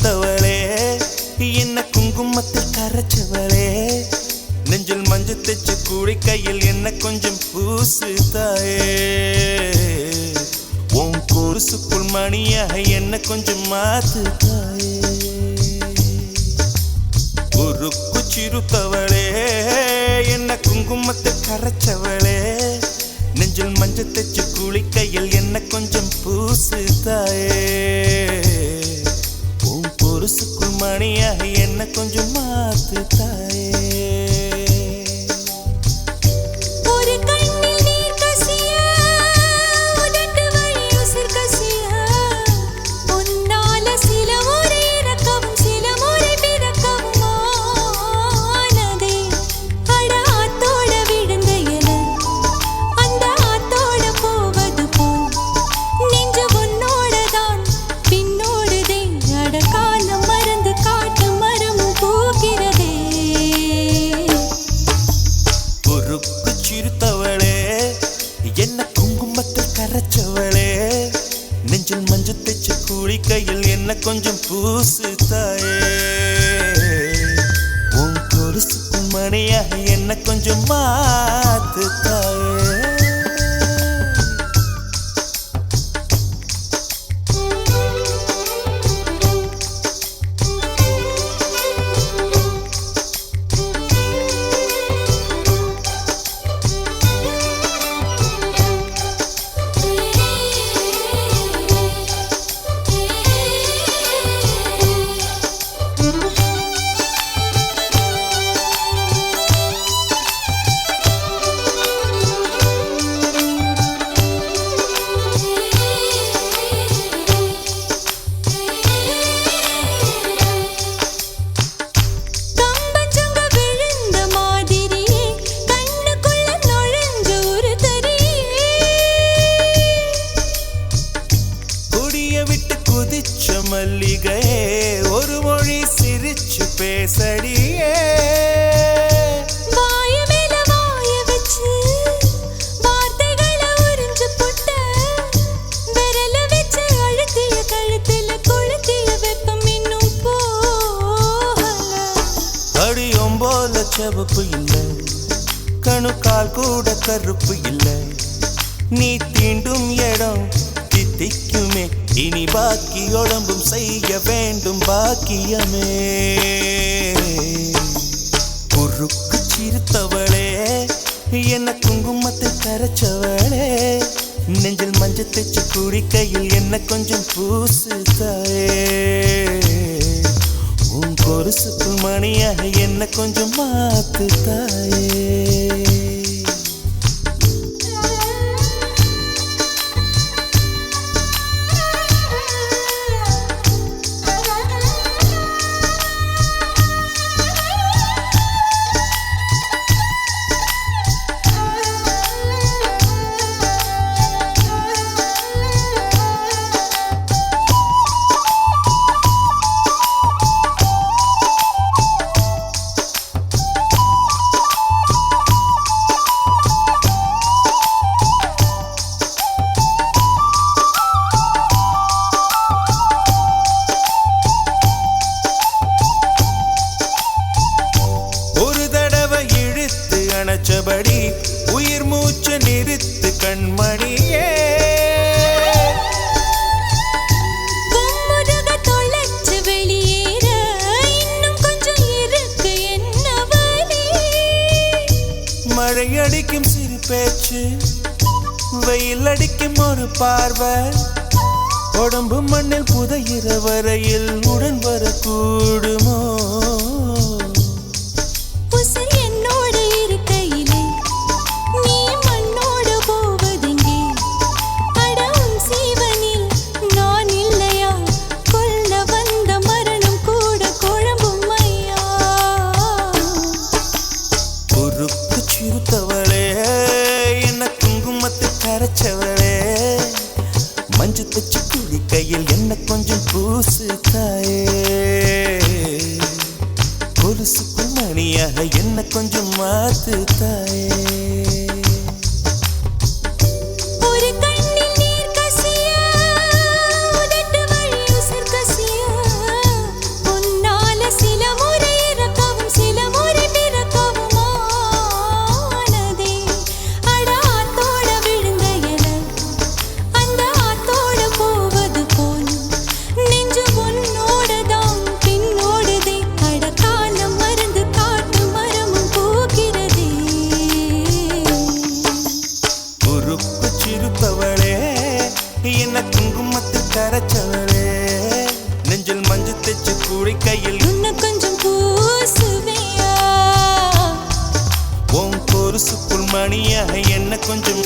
சிரித்தவளே என்ன குங்குமத்தில் கரைச்சவளே நெஞ்சில் மஞ்சள் தைச்சு கூடி கையில் என்ன கொஞ்சம் பூசு தாயே உன் கொலுசுக்குள் மணியாக என்ன கொஞ்சம் மாத்து தாயே உருக்கு சிரித்தவளே என்ன குங்குமத்தில் கரைச்சவளே நெஞ்சில் மஞ்சள் தைச்சு கூடி கையில் என்ன கொஞ்சம் பூசு தாயே உன் கொலுசுக்குள் மணியாக என்ன கொஞ்சம் மாத்து தாயே என்ன குங்குமத்தில் கரைச்சவளே நெஞ்சில் மஞ்சள் தைச்சு கூடி கையில் என்ன கொஞ்சம் பூசு தாயே உன் கொலுசுக்குள் மணியாக என்ன கொஞ்சம் மாத்து தாயே மல்லிகை ஒரு மொழி சிரிச்சு பேசடியே வாய மேல வாய வச்சு வார்த்தைகளை உறிஞ்சு போட்ட விரல வச்சு அழுத்திய கழுத்துல கொளுத்திய வெப்பம் இன்னும் போகல அடியும் போல செவப்பு இல்லை கணுக்கால் கூட கருப்பு இல்லை நீ தீண்டும் இடம் தித்திக்குமே இனி பாக்கி உடம்பும் செய்ய வேண்டும் பாக்கியமே குறுக்கு சிரித்தவளே என்ன குங்குமத்தில் கரைச்சவளே நெஞ்சில் மஞ்சள் தைச்சு கூடி கையில் என்ன கொஞ்சம் பூசு தாயே உன் கொலுசுக்குள் மணியாக என்ன கொஞ்சம் மாத்து தாயே அணைச்சபடி உயிர் மூச்சு நிறுத்து கண்மணியே கும்முருக தொலைச்சு வெளியேற இன்னும் கொஞ்சம் இருக்கு என்ன வழி மழை அடிக்கும் சிறு பேச்சு வெயில் அடிக்கும் ஒரு பார்வை உடம்பு மண்ணில் புதையிற வரையில் உடன் வரக்கூடுமோ மஞ்சு தச்சு குடி கையில் என்ன கொஞ்சம் பூசு தாயே கொலுசுக்குள் மணியாக என்ன கொஞ்சம் மாத்து தாயே குளிக்கையில் உன்னை கொஞ்சம் பூசுவியா உன் பொருசுக்குள் மணியாக என்ன கொஞ்சம்